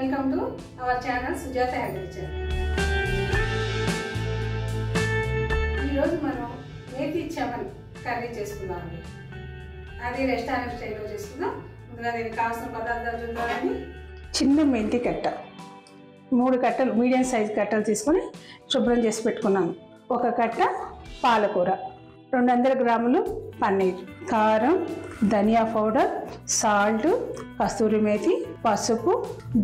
Welcome to our channel Sujatha agriculture. ఈరోజు మనం methi చమన్ curry చేసుకుందామండి. అది రెస్టారెంట్ స్టైల్లో చేసుకుందాం. ముందుగా దీనికి కావాల్సిన పదార్థాలు చూద్దామండి. చిన్న మెంతి కట్ట 3 కట్టలు మీడియం సైజ్ కట్టలు తీసుకొని శుభ్రం చేసి పెట్టుకున్నాను. 1 కట్ట పాలకూర, 200 గ్రాములు పన్నీర్, కారం, ధనియా పౌడర్, సాల్ట్, కస్తూరి మేతి, పసుపు,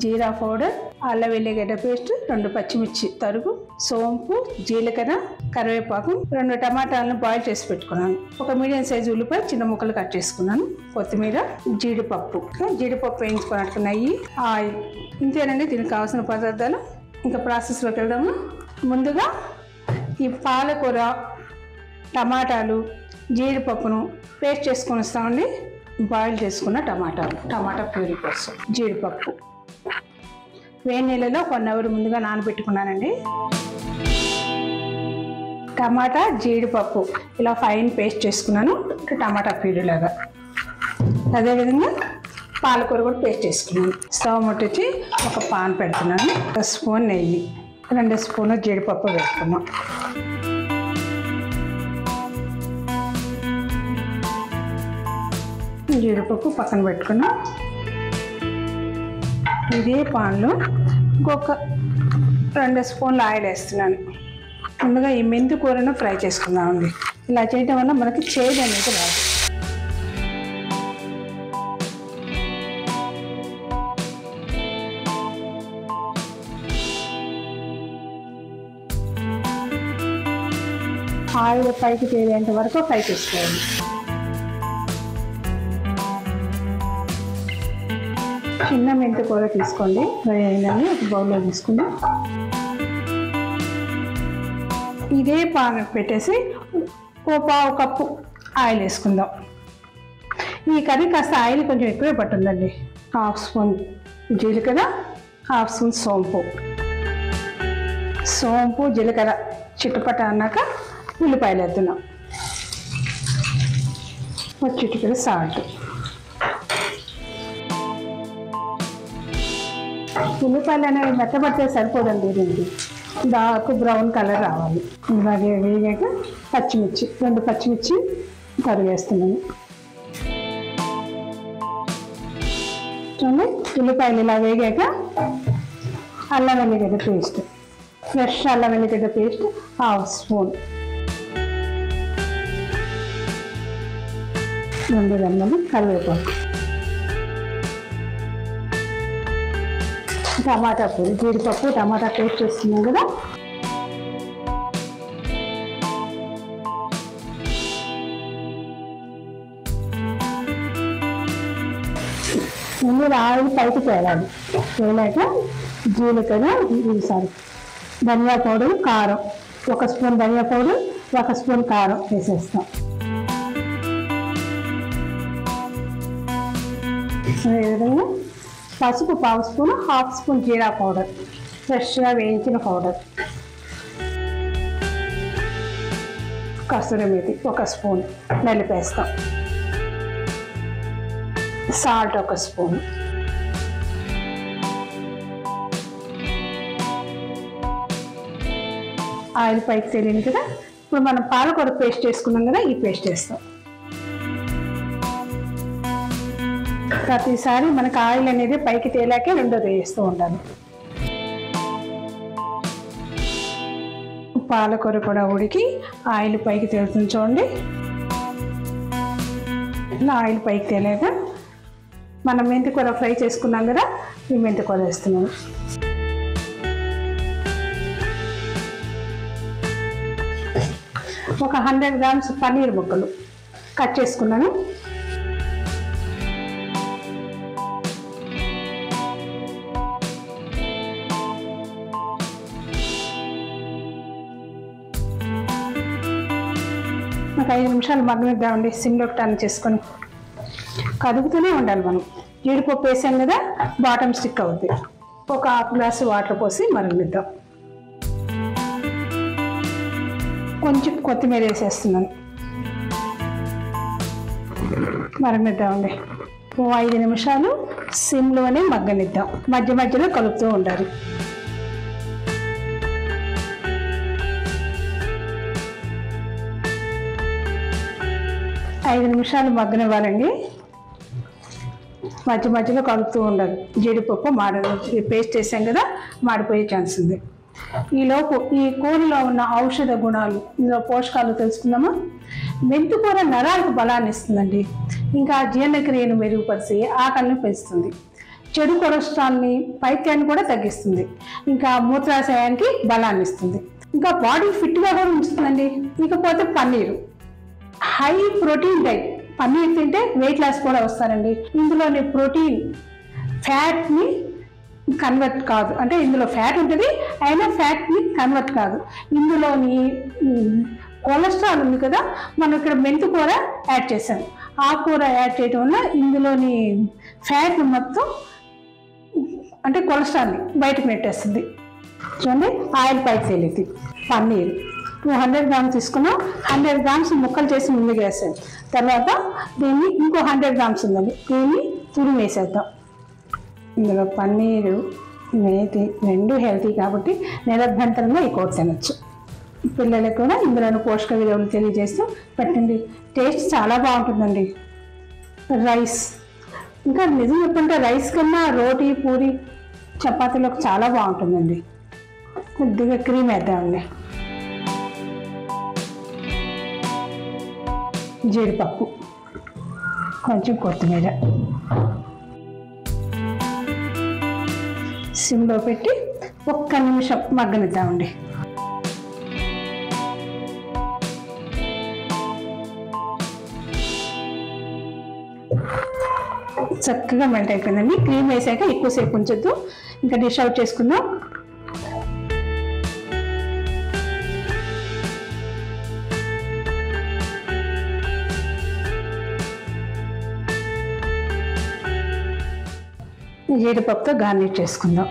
జీరా పౌడర్, అల్లం వెల్లిగడ్డ పేస్ట్, 2 పచ్చిమిర్చి తరుగు, సోంపు, జీలకర్ర, కరివేపాకు, 2 టమాటాలను బాయిల్ చేసి పెట్టుకున్నాను. 1 మీడియం సైజు ఉల్లిపాయ చిన్న ముక్కలు కట్ చేసుకున్నాను. కొత్తిమీర, జీడిపప్పు వేయించుకున్నట్టు నెయ్యి, ఆయిల్. ఇంతేనండి దీనికి కావాల్సిన పదార్థాలు. ఇంకా ప్రాసెస్లోకి వెళ్దాము. ముందుగా ఈ పాలకూర, టమాటాలు, జీడిపప్పును పేస్ట్ చేసుకొని వస్తామండి. బాయిల్ చేసుకున్న టమాటా ప్యూరీ కోసం జీడిపప్పు వేడి నీళ్ళలో 1 అవర్ ముందుగా నానబెట్టుకున్నానండి. టమాటా, జీడిపప్పు ఇలా ఫైన్ పేస్ట్ చేసుకున్నాను టమాటా ప్యూరీ లాగా. అదేవిధంగా పాలకూర కూడా పేస్ట్ చేసుకున్నాను. స్టవ్ ముట్టించి ఒక పాన్ పెడుతున్నాను. 1 స్పూన్ నెయ్యి, 2 స్పూన్లు జీడిపప్పు వేసుకున్నాం. జీడిపప్పు పక్కన పెట్టుకున్నాం. ఇదే పాన్లో ఇంకొక 2 స్పూన్లు ఆయిల్ వేస్తున్నాను. ముందుగా ఈ మెంతి కూరను ఫ్రై చేసుకుందామండి. ఇలా చేయడం వల్ల మనకి చేదు అనేది రాదు. ఆయిల్ పైకి తేలేంత వరకు ఫ్రై చేసుకోవాలి. చిన్న మెంతి కూర తీసుకోండి. ఫ్రై అయిందని ఒక బౌల్లో తీసుకుని ఇదే పాన్ పెట్టేసి 1/4 కప్పు ఆయిల్ వేసుకుందాం. ఈ కర్రీ కాస్త ఆయిల్ కొంచెం ఎక్కువే పట్టుందండి. 1/2 స్పూన్ జీలకర్ర, 1/2 స్పూన్ సోంపు, జీలకర్ర చిట్టుపట్ట అన్నాక ఉల్లిపాయలు వేద్దాం. ఒక చిటికెడు సాల్ట్. ఉల్లిపాయలు అనేవి మెత్తబడితే సరిపోదండి. దీనికి డార్క్ బ్రౌన్ కలర్ రావాలి. ఇలాగే వేగాక పచ్చిమిర్చి 2 పచ్చిమిర్చి తరిగేస్తున్నాను. చూడండి ఉల్లిపాయలు ఇలా వేగాక అల్లం వెల్లిగడ్డ పేస్ట్, ఫ్రెష్ అల్లం వెల్లిగడ్డ పేస్ట్ 1/2 స్పూన్, 2 రెమ్మలు కరివేపాకు, టమాటా పొడి, జీడిపప్పు, టమాటా పేస్ట్ చేస్తున్నాం కదా. ముందు ఆయిల్ పైకి తేలాలి. తేలాక జీలకర్ర, ధనియా పౌడర్, కారం 1 స్పూన్ ధనియా పౌడర్, 1 స్పూన్ కారం వేసేస్తాం. అదేవిధంగా పసుపు 1/2 స్పూన్, 1/2 స్పూన్ జీరా పౌడర్, ఫ్రెష్గా వేయించిన పౌడర్, కస్తూరి మేతి 1 స్పూన్ నలిపేస్తాం, సాల్ట్ 1 స్పూన్. ఆయిల్ పైకి తెలియదు కదా. ఇప్పుడు మనం పాలకూర పేస్ట్ చేసుకున్నాం కదా, ఈ పేస్ట్ వేస్తాం. ప్రతిసారి మనకు ఆయిల్ అనేది పైకి తేలాకే రెండోది వేస్తూ ఉండాలి. పాలకూర కూడా ఉడికి ఆయిల్ పైకి తేలుతుంది చూడండి. ఇలా ఆయిల్ పైకి తేలాక మనం మెంతి కూర ఫ్రై చేసుకున్నాం కదా, ఈ మెంతి కూర వేస్తున్నాను. ఒక 100 గ్రామ్స్ పన్నీర్ ముక్కలు కట్ చేసుకున్నాను. ఒక 5 నిమిషాలు మగ్గనిద్దామండి. సిమ్లో టర్న్ చేసుకొని కదుపుతూనే ఉండాలి. మనం జీడిపప్పు వేసాం కదా, బాటమ్ స్టిక్ అవుద్ది. ఒక 1/2 గ్లాసు వాటర్ పోసి మరగనిద్దాం. కొంచెం కొత్తిమీర వేసేస్తున్నాను. మరగనిద్దామండి. 5 నిమిషాలు సిమ్లోనే మగ్గనిద్దాం. మధ్య మధ్యలో కలుపుతూ ఉండాలి. ఐదు నిమిషాలు మగ్గనివ్వాలండి. మధ్య మధ్యలో కలుపుతూ ఉండాలి. జీడిపప్పు పేస్ట్ వేసాం కదా, మాడిపోయే ఛాన్స్ ఉంది. ఈలోపు ఈ కూరలో ఉన్న ఔషధ గుణాలు, ఇందులో పోషకాలు తెలుసుకుందామా. మెంతికూర నరాలకు బలాన్ని ఇస్తుందండి. ఇంకా జీర్ణక్రియను మెరుగుపరిచి ఆకలిని పెంచుతుంది. చెడు కొలెస్ట్రాల్ని, పైత్యాన్ని కూడా తగ్గిస్తుంది. ఇంకా మూత్రాశయానికి బలాన్ని ఇస్తుంది. ఇంకా బాడీ ఫిట్గా కూడా ఉంచుతుందండి. ఇకపోతే paneer, high protein diet. Paneer తింటే వెయిట్ లాస్ కూడా వస్తారండి. ఇందులోని ప్రోటీన్ ఫ్యాట్ని కన్వర్ట్ కాదు, అంటే ఇందులో ఫ్యాట్ ఉంటుంది, అయినా ఫ్యాట్ని కన్వర్ట్ కాదు. ఇందులోని కొలెస్ట్రాల్ ఉంది కదా, మనం ఇక్కడ మెంతికూర యాడ్ చేసాం. ఆ కూర యాడ్ చేయడం వల్ల ఇందులోని ఫ్యాట్ మొత్తం, అంటే కొలెస్ట్రాల్ని బయటకు నెట్టేస్తుంది. చూడండి, ఆయిల్ పైకి తేలింది. పన్నీర్ 200 గ్రామ్స్ తీసుకున్నాం. 100 గ్రామ్స్ ముక్కలు చేసి ముందుగా వేసాం. తర్వాత దీన్ని ఇంకో 100 గ్రామ్స్ ఉందండి, దీన్ని తురిమి వేసేద్దాం. ఇందులో పన్నీరు, మేతి రెండు హెల్తీ కాబట్టి నిరభ్యంతరంగా ఈ కూర తినచ్చు. పిల్లలకు కూడా ఇందులోని పోషక విలువలు తెలియజేస్తూ పెట్టండి. టేస్ట్ చాలా బాగుంటుందండి. రైస్, ఇంకా నిజం చెప్పంటే రైస్ కన్నా రోటీ, పూరి, చపాతీలకు చాలా బాగుంటుందండి. కొద్దిగా క్రీమ్ వేద్దామండి. జీడిపప్పు, కొంచెం కొత్తిమీర, సిమ్లో పెట్టి 1 నిమిషం మగ్గనిద్దామండి. చక్కగా మెల్ట్ అయిపోయిందండి. క్రీమ్ వేసాక ఎక్కువసేపు ఉంచొద్దు. ఇంకా డిష్ అవుట్ చేసుకుందాం. జీడిపప్పుతో గార్నిష్ చేసుకుందాం.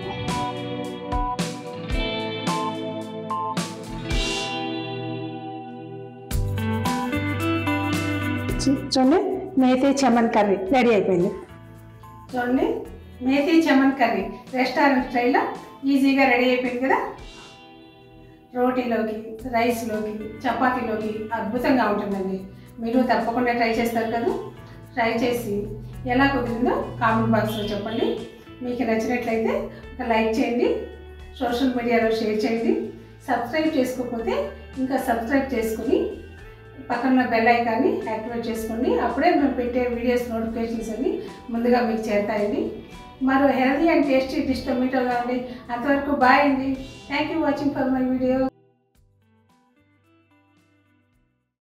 చూడండి, మేతి చమన్ కర్రీ రెడీ అయిపోయింది. చూడండి, మేతి చమన్ కర్రీ రెస్టారెంట్ స్టైల్లో ఈజీగా రెడీ అయిపోయింది కదా. రోటీలోకి, రైస్లోకి, చపాతీలోకి అద్భుతంగా ఉంటుందండి. మీరు తప్పకుండా ట్రై చేస్తారు కదా. ట్రై చేసి ఎలా కుదిరిందో కామెంట్ బాక్స్లో చెప్పండి. మీకు నచ్చినట్లయితే ఒక లైక్ చేయండి, సోషల్ మీడియాలో షేర్ చేయండి. సబ్స్క్రైబ్ చేసుకోకపోతే ఇంకా సబ్స్క్రైబ్ చేసుకుని పక్కన బెల్ ఐకాన్ని యాక్టివేట్ చేసుకోండి. అప్పుడే మేము పెట్టే వీడియోస్ నోటిఫికేషన్స్ అన్ని ముందుగా మీకు చేరుతాయండి. మరో హెల్తీ అండ్ టేస్టీ డిష్తో మీట్ అవుదామండి. అంతవరకు బాయ్ అండి. Thank you watching for my video.